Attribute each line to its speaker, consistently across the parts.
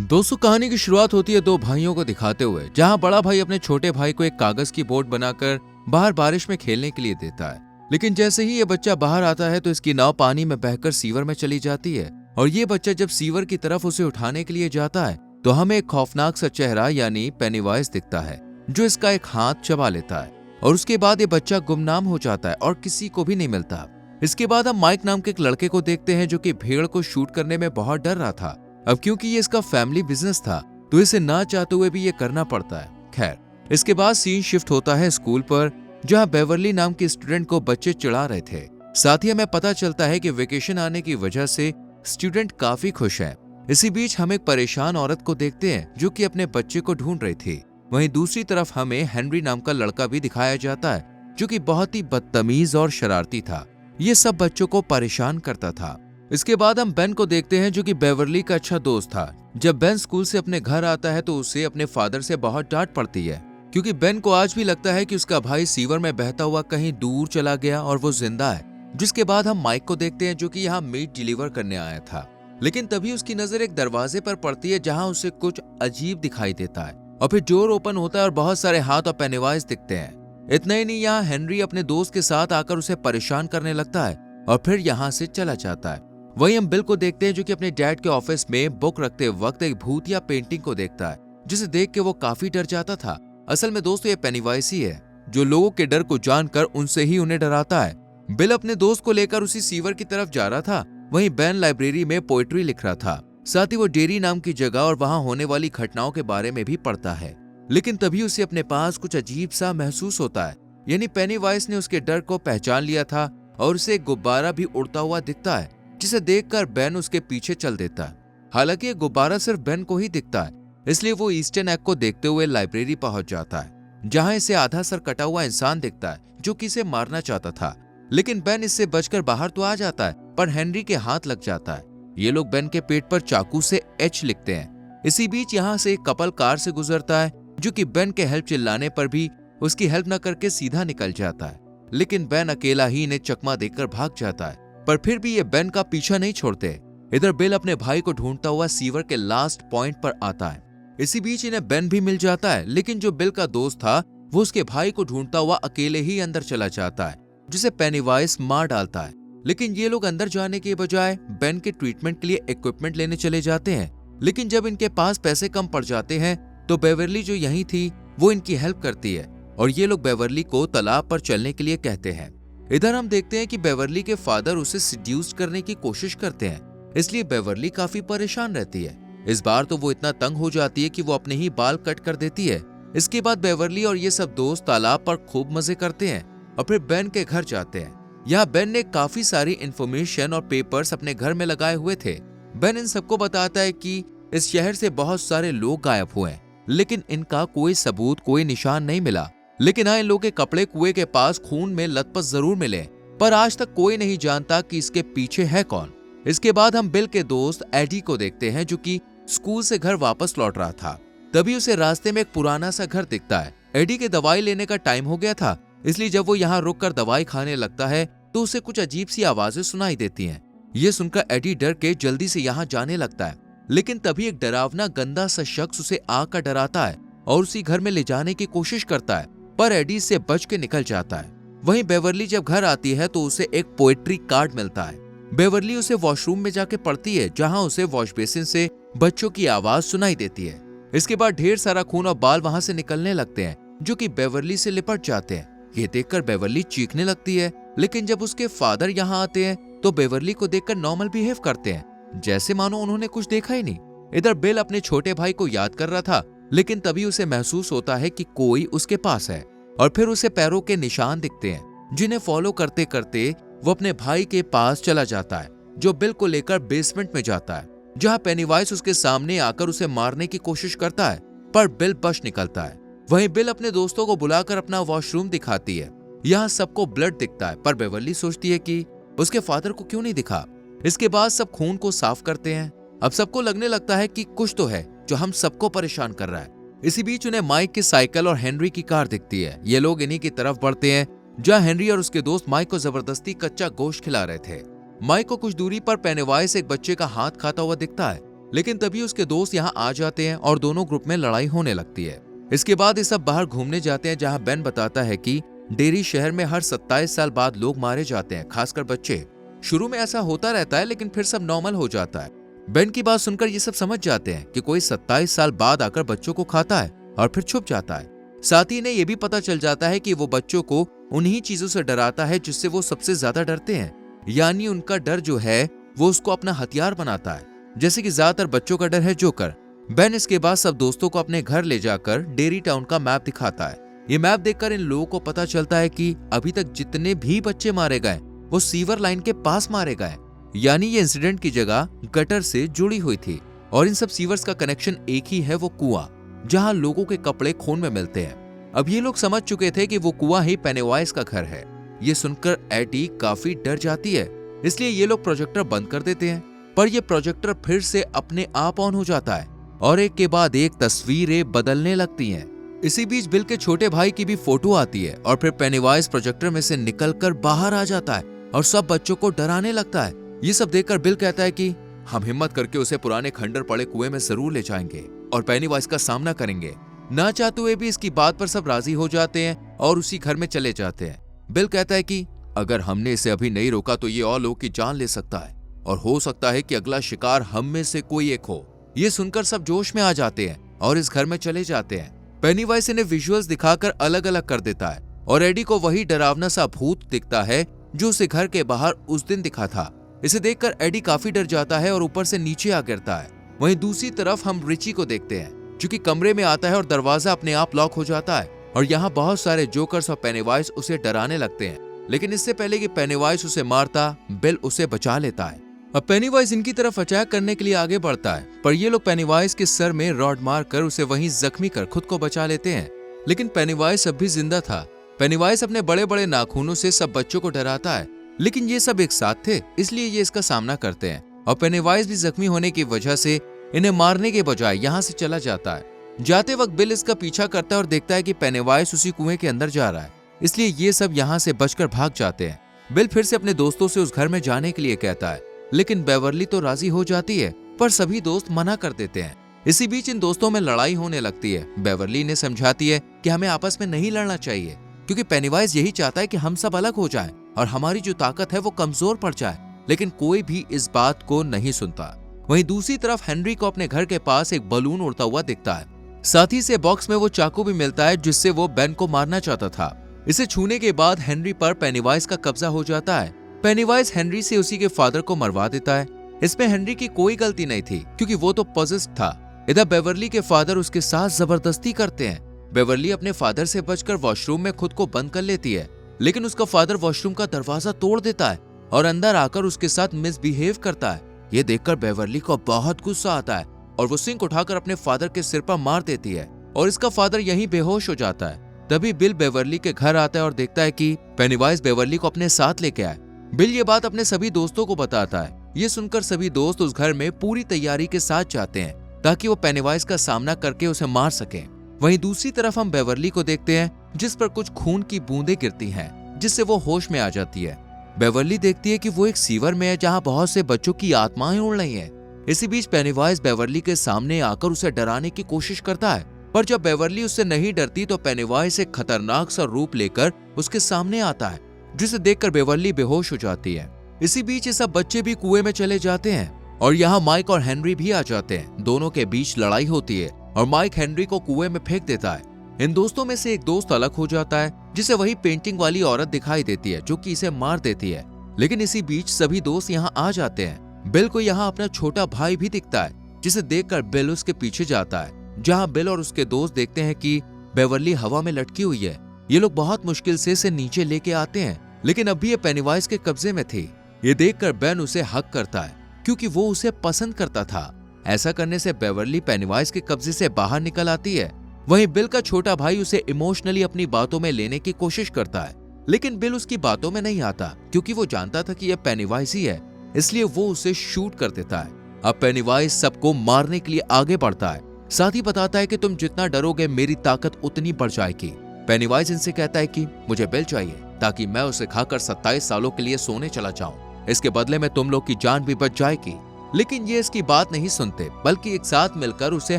Speaker 1: दोस्तों, कहानी की शुरुआत होती है दो भाइयों को दिखाते हुए, जहां बड़ा भाई अपने छोटे भाई को एक कागज की बोट बनाकर बाहर बारिश में खेलने के लिए देता है। लेकिन जैसे ही ये बच्चा बाहर आता है तो इसकी नाव पानी में बहकर सीवर में चली जाती है। और ये बच्चा जब सीवर की तरफ उसे उठाने के लिए जाता है तो हमें एक खौफनाक सा चेहरा यानी पेनीवाइज दिखता है, जो इसका एक हाथ चबा लेता है। और उसके बाद ये बच्चा गुमनाम हो जाता है और किसी को भी नहीं मिलता। इसके बाद हम माइक नाम के एक लड़के को देखते हैं, जो कि भेड़ को शूट करने में बहुत डर रहा था। अब क्योंकि ये इसका फैमिली बिजनेस था तो इसे ना चाहते हुए भी ये करना पड़ता है। खैर, इसके बाद सीन शिफ्ट होता है स्कूल पर, जहां बेवरली नाम के स्टूडेंट को बच्चे चिढ़ा रहे थे। साथ ही हमें पता चलता है कि वेकेशन आने की वजह से स्टूडेंट काफी खुश हैं। इसी बीच हम एक परेशान औरत को देखते हैं जो कि अपने बच्चे को ढूंढ रही थी। वहीं दूसरी तरफ हमें हेनरी नाम का लड़का भी दिखाया जाता है, जो कि बहुत ही बदतमीज और शरारती था। ये सब बच्चों को परेशान करता था। इसके बाद हम बेन को देखते हैं, जो कि बेवरली का अच्छा दोस्त था। जब बेन स्कूल से अपने घर आता है तो उसे अपने फादर से बहुत डांट पड़ती है, क्योंकि बेन को आज भी लगता है कि उसका भाई सीवर में बहता हुआ कहीं दूर चला गया और वो जिंदा है। जिसके बाद हम माइक को देखते हैं, जो कि यहाँ मीट डिलीवर करने आया था। लेकिन तभी उसकी नजर एक दरवाजे पर पड़ती है, जहाँ उसे कुछ अजीब दिखाई देता है और फिर डोर ओपन होता है और बहुत सारे हाथ और पेनीवाइज दिखते हैं। इतना ही नहीं, यहाँ हेनरी अपने दोस्त के साथ आकर उसे परेशान करने लगता है और फिर यहाँ से चला जाता है। वहीं हम बिल को देखते हैं, जो कि अपने डैड के ऑफिस में बुक रखते वक्त एक भूत या पेंटिंग को देखता है, जिसे देख के वो काफी डर जाता था। असल में दोस्तों, ये पेनीवाइज ही है, जो लोगों के डर को जानकर उनसे ही उन्हें डराता है। बिल अपने दोस्त को लेकर उसी सीवर की तरफ जा रहा था। वहीं बेन लाइब्रेरी में पोएट्री लिख रहा था। साथ ही वो डेरी नाम की जगह और वहां होने वाली घटनाओं के बारे में भी पढ़ता है। लेकिन तभी उसे अपने पास कुछ अजीब सा महसूस होता है, यानी पेनीवाइज ने उसके डर को पहचान लिया था और उसे एक गुब्बारा भी उड़ता हुआ दिखता है, जिसे देखकर बेन उसके पीछे चल देता है। हालांकि ये गुब्बारा सिर्फ बेन को ही दिखता है, इसलिए वो ईस्टर्न एग को देखते हुए लाइब्रेरी पहुंच जाता है, जहां इसे आधा सर कटा हुआ इंसान दिखता है, जो कि इसे मारना चाहता था। लेकिन बेन इससे बचकर बाहर तो आ जाता है, पर हेनरी के हाथ लग जाता है। ये लोग बेन के पेट पर चाकू से एच लिखते हैं। इसी बीच यहाँ से एक कपल कार से गुजरता है, जो कि बेन के हेल्प चिल्लाने पर भी उसकी हेल्प न करके सीधा निकल जाता है। लेकिन बेन अकेला ही इन्हें चकमा देकर भाग जाता है, पर फिर भी ये बेन का पीछा नहीं छोड़ते। इधर बिल अपने भाई को ढूंढता हुआ सीवर के लास्ट पॉइंट पर आता है। इसी बीच इन्हें बेन भी मिल जाता है, लेकिन जो बिल का दोस्त था वो उसके भाई को ढूंढता हुआ अकेले ही अंदर चला जाता है, जिसे पेनीवाइज मार डालता है। लेकिन ये लोग अंदर जाने के बजाय बेन के ट्रीटमेंट के लिए इक्विपमेंट लेने चले जाते हैं। लेकिन जब इनके पास पैसे कम पड़ जाते हैं तो बेवरली जो यहीं थी वो इनकी हेल्प करती है और ये लोग बेवरली को तालाब पर चलने के लिए कहते हैं। इधर हम देखते हैं कि बेवरली के फादर उसे सिड्यूस करने की कोशिश करते हैं, इसलिए बेवरली काफी परेशान रहती है। इस बार तो वो इतना तंग हो जाती है कि वो अपने ही बाल कट कर देती है। इसके बाद बेवरली और ये सब दोस्त तालाब पर खूब मजे करते हैं और फिर बेन के घर जाते हैं। यहाँ बेन ने काफी सारी इंफॉर्मेशन और पेपर्स अपने घर में लगाए हुए थे। बेन इन सबको बताता है कि इस शहर से बहुत सारे लोग गायब हुए, लेकिन इनका कोई सबूत, कोई निशान नहीं मिला। लेकिन हाँ, इन लोगों के कपड़े कुएं के पास खून में लथपथ जरूर मिले, पर आज तक कोई नहीं जानता कि इसके पीछे है कौन। इसके बाद हम बिल के दोस्त एडी को देखते हैं, जो कि स्कूल से घर वापस लौट रहा था। तभी उसे रास्ते में एक पुराना सा घर दिखता है। एडी के दवाई लेने का टाइम हो गया था, इसलिए जब वो यहाँ रुककर दवाई खाने लगता है तो उसे कुछ अजीब सी आवाजें सुनाई देती हैं। ये सुनकर एडी डर के जल्दी से यहाँ जाने लगता है। लेकिन तभी एक डरावना गंदा सा शख्स उसे आकर डराता है और उसी घर में ले जाने की कोशिश करता है, पर एडी से बच के निकल जाता है। वहीं बेवरली जब घर आती है तो उसे एक पोएट्री कार्ड मिलता है। बेवरली उसे वॉशरूम में जाके पढ़ती है, जहां उसे वॉश बेसिन से बच्चों की आवाज सुनाई देती है। इसके बाद ढेर सारा खून और बाल वहां से निकलने लगते हैं, जो कि बेवरली से लिपट जाते हैं। ये देखकर बेवरली चीखने लगती है, लेकिन जब उसके फादर यहाँ आते हैं तो बेवरली को देखकर नॉर्मल बिहेव करते हैं, जैसे मानो उन्होंने कुछ देखा ही नहीं। इधर बिल अपने छोटे भाई को याद कर रहा था, लेकिन तभी उसे महसूस होता है कि कोई उसके पास है और फिर उसे पैरों के निशान दिखते हैं, जिन्हें फॉलो करते करते वो अपने भाई के पास चला जाता है, जो बिल को लेकर बेसमेंट में जाता है, जहां पेनीवाइज उसके सामने आकर उसे मारने की कोशिश करता है, पर बिल बच निकलता है। वहीं बिल अपने दोस्तों को बुलाकर अपना वॉशरूम दिखाती है। यहाँ सबको ब्लड दिखता है, पर बेवरली सोचती है कि उसके फादर को क्यों नहीं दिखा। इसके बाद सब खून को साफ करते हैं। अब सबको लगने लगता है कि कुछ तो है जो हम सबको परेशान कर रहा है। इसी बीच उन्हें माइक की साइकिल और हेनरी की कार दिखती है। ये लोग इन्हीं की तरफ बढ़ते हैं, जहां हेनरी और उसके दोस्त माइक को जबरदस्ती कच्चा गोश्त खिला रहे थे। माइक को कुछ दूरी पर पेनीवाइज एक बच्चे का हाथ खाता हुआ दिखता है। लेकिन तभी उसके दोस्त यहाँ आ जाते हैं और दोनों ग्रुप में लड़ाई होने लगती है। इसके बाद ये सब बाहर घूमने जाते हैं, जहाँ बेन बताता है कि डेरी शहर में हर 27 साल बाद लोग मारे जाते हैं, खासकर बच्चे। शुरू में ऐसा होता रहता है, लेकिन फिर सब नॉर्मल हो जाता है। बेन की बात सुनकर ये सब समझ जाते हैं कि कोई 27 साल बाद आकर बच्चों को खाता है और फिर छुप जाता है। साथ ही इन्हें यह भी पता चल जाता है कि वो बच्चों को उन्हीं चीजों से डराता है जिससे वो सबसे ज्यादा डरते हैं, यानी उनका डर जो है वो उसको अपना हथियार बनाता है। जैसे कि ज्यादातर बच्चों का डर है जोकर। बेन इसके बाद सब दोस्तों को अपने घर ले जाकर डेरी टाउन का मैप दिखाता है। ये मैप देखकर इन लोगों को पता चलता है कि अभी तक जितने भी बच्चे मारे गए वो सीवर लाइन के पास मारे गए, यानी ये इंसिडेंट की जगह गटर से जुड़ी हुई थी। और इन सब सीवर्स का कनेक्शन एक ही है, वो कुआं, जहां लोगों के कपड़े खून में मिलते हैं। अब ये लोग समझ चुके थे कि वो कुआं ही पेनीवाइज का घर है। ये सुनकर एडी काफी डर जाती है, इसलिए ये लोग प्रोजेक्टर बंद कर देते हैं। पर ये प्रोजेक्टर फिर से अपने आप ऑन हो जाता है और एक के बाद एक तस्वीरें बदलने लगती हैं। इसी बीच बिल के छोटे भाई की भी फोटो आती है और फिर पेनीवाइज प्रोजेक्टर में से निकलकर बाहर आ जाता है और सब बच्चों को डराने लगता है। ये सब देखकर बिल कहता है कि हम हिम्मत करके उसे पुराने खंडर पड़े कुएं में जरूर ले जाएंगे और पेनीवाइज का सामना करेंगे। ना चाहते हुए भी इसकी बात पर सब राजी हो जाते हैं और उसी घर में चले जाते हैं। बिल कहता है कि अगर हमने इसे अभी नहीं रोका तो ये और लोगों की जान ले सकता है और हो सकता है कि अगला शिकार हम में से कोई एक हो। ये सुनकर सब जोश में आ जाते हैं और इस घर में चले जाते हैं। पेनीवाइज इन्हें विजुअल्स दिखाकर अलग अलग कर देता है और एडी को वही डरावना सा भूत दिखता है जो उसे घर के बाहर उस दिन दिखा था। इसे देखकर एडी काफी डर जाता है और ऊपर से नीचे आ गिरता है। वहीं दूसरी तरफ हम रिची को देखते हैं, जो कि कमरे में आता है और दरवाजा अपने आप लॉक हो जाता है और यहाँ बहुत सारे जोकर्स और पेनीवाइज उसे डराने लगते हैं। लेकिन इससे पहले कि पेनीवाइज उसे मारता, बिल उसे बचा लेता है। अब पेनीवाइज इनकी तरफ अटैक करने के लिए आगे बढ़ता है, पर ये लोग पेनीवाइज के सर में रॉड मारकर उसे वहीं जख्मी कर खुद को बचा लेते हैं। लेकिन पेनीवाइज अब भी जिंदा था। पेनीवाइज अपने बड़े बड़े नाखूनों से सब बच्चों को डराता है, लेकिन ये सब एक साथ थे, इसलिए ये इसका सामना करते हैं। और पेनीवाइज भी जख्मी होने की वजह से इन्हें मारने के बजाय यहाँ से चला जाता है। जाते वक्त बिल इसका पीछा करता है और देखता है कि पेनीवाइज उसी कुएं के अंदर जा रहा है, इसलिए ये सब यहाँ से बचकर भाग जाते हैं। बिल फिर से अपने दोस्तों से उस घर में जाने के लिए कहता है, लेकिन बेवर्ली तो राजी हो जाती है, पर सभी दोस्त मना कर देते हैं। इसी बीच इन दोस्तों में लड़ाई होने लगती है। बेवर्ली ने समझाती है कि हमें आपस में नहीं लड़ना चाहिए, क्योंकि पेनीवाइज यही चाहता है कि हम सब अलग हो जाएं और हमारी जो ताकत है वो कमजोर पड़ जाए। लेकिन कोई भी इस बात को नहीं सुनता। वहीं दूसरी तरफ हेनरी को अपने घर के पास एक बलून उड़ता हुआ दिखता है। साथ ही से बॉक्स में वो चाकू भी मिलता है जिससे वो बेन को मारना चाहता था। इसे छूने के बाद हेनरी पर पेनीवाइज का कब्जा हो जाता है। पेनीवाइज हेनरी से उसी के फादर को मरवा देता है। इसमें हेनरी की कोई गलती नहीं थी, क्योंकि वो तो पॉजेस्ड था। इधर बेवर्ली के फादर उसके साथ जबरदस्ती करते हैं। बेवर्ली अपने फादर से बचकर वॉशरूम में खुद को बंद कर लेती है, लेकिन उसका फादर वॉशरूम का दरवाजा तोड़ देता है और अंदर आकर उसके साथ मिसबिहेव करता है। ये देखकर बेवर्ली को बहुत गुस्सा आता है और वो सिंक उठाकर अपने फादर के सिर पर मार देती है और इसका फादर यहीं बेहोश हो जाता है। तभी बिल बेवर्ली के घर आता है और देखता है कि पेनीवाइज बेवर्ली को अपने साथ लेके आए। बिल ये बात अपने सभी दोस्तों को बताता है। ये सुनकर सभी दोस्त उस घर में पूरी तैयारी के साथ जाते हैं ताकि वो पेनीवाइज का सामना करके उसे मार सके। वहीं दूसरी तरफ हम बेवर्ली को देखते हैं, जिस पर कुछ खून की बूंदें गिरती हैं, जिससे वो होश में आ जाती है। बेवर्ली देखती है कि वो एक सीवर में है जहां बहुत से बच्चों की आत्माएं उड़ रही हैं। इसी बीच पेनीवाइज बेवर्ली के सामने आकर उसे डराने की कोशिश करता है, पर जब बेवर्ली उससे नहीं डरती तो पेनीवाइज एक खतरनाक सा रूप लेकर उसके सामने आता है, जिसे देखकर बेवर्ली बेहोश हो जाती है। इसी बीच ये सब बच्चे भी कुएं में चले जाते हैं और यहाँ माइक और हेनरी भी आ जाते हैं। दोनों के बीच लड़ाई होती है और माइक हेनरी को कुएं में फेंक देता है। इन दोस्तों में से एक दोस्त अलग हो जाता है, जिसे वही पेंटिंग वाली औरत दिखाई देती है, जो कि इसे मार देती है। लेकिन इसी बीच सभी दोस्त यहाँ आ जाते हैं। बिल को यहाँ अपना छोटा भाई भी दिखता है, जिसे देखकर बिल उसके पीछे जाता है, जहाँ बिल और उसके दोस्त देखते हैं कि बेवर्ली हवा में लटकी हुई है। ये लोग बहुत मुश्किल से इसे नीचे लेके आते हैं, लेकिन अब भी ये पेनीवाइज के कब्जे में थी। ये देखकर बेन उसे हक करता है, क्योंकि वो उसे पसंद करता था। ऐसा करने से बेवर्ली पेनीवाइज के कब्जे से बाहर निकल आती है। वहीं बिल का छोटा भाई उसे इमोशनली अपनी बातों में लेने की कोशिश करता है, लेकिन बिल उसकी बातों में नहीं आता, क्योंकि वो जानता था कि यह पेनीवाइज ही है, इसलिए वो उसे शूट कर देता है। अब पेनीवाइज सबको मारने के लिए आगे बढ़ता है, साथ ही बताता है कि तुम जितना डरोगे मेरी ताकत उतनी बढ़ जाएगी। पेनीवाइज इनसे कहता है कि मुझे बिल चाहिए ताकि मैं उसे खाकर 27 सालों के लिए सोने चला जाऊं। इसके बदले में तुम लोग की जान भी बच जाएगी। लेकिन ये इसकी बात नहीं सुनते, बल्कि एक साथ मिलकर उसे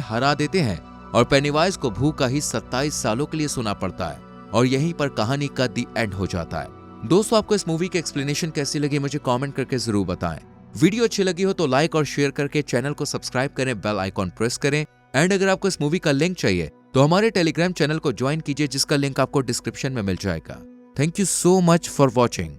Speaker 1: हरा देते हैं और पेनीवाइज को भूखा ही 27 सालों के लिए सुना पड़ता है और यहीं पर कहानी का दी एंड हो जाता है। दोस्तों, आपको इस मूवी की एक्सप्लेनेशन कैसी लगी मुझे कमेंट करके जरूर बताएं। वीडियो अच्छी लगी हो तो लाइक और शेयर करके चैनल को सब्सक्राइब करें, बेल आइकॉन प्रेस करें। एंड अगर आपको इस मूवी का लिंक चाहिए तो हमारे टेलीग्राम चैनल को ज्वाइन कीजिए, जिसका लिंक आपको डिस्क्रिप्शन में मिल जाएगा। Thank you so much for watching.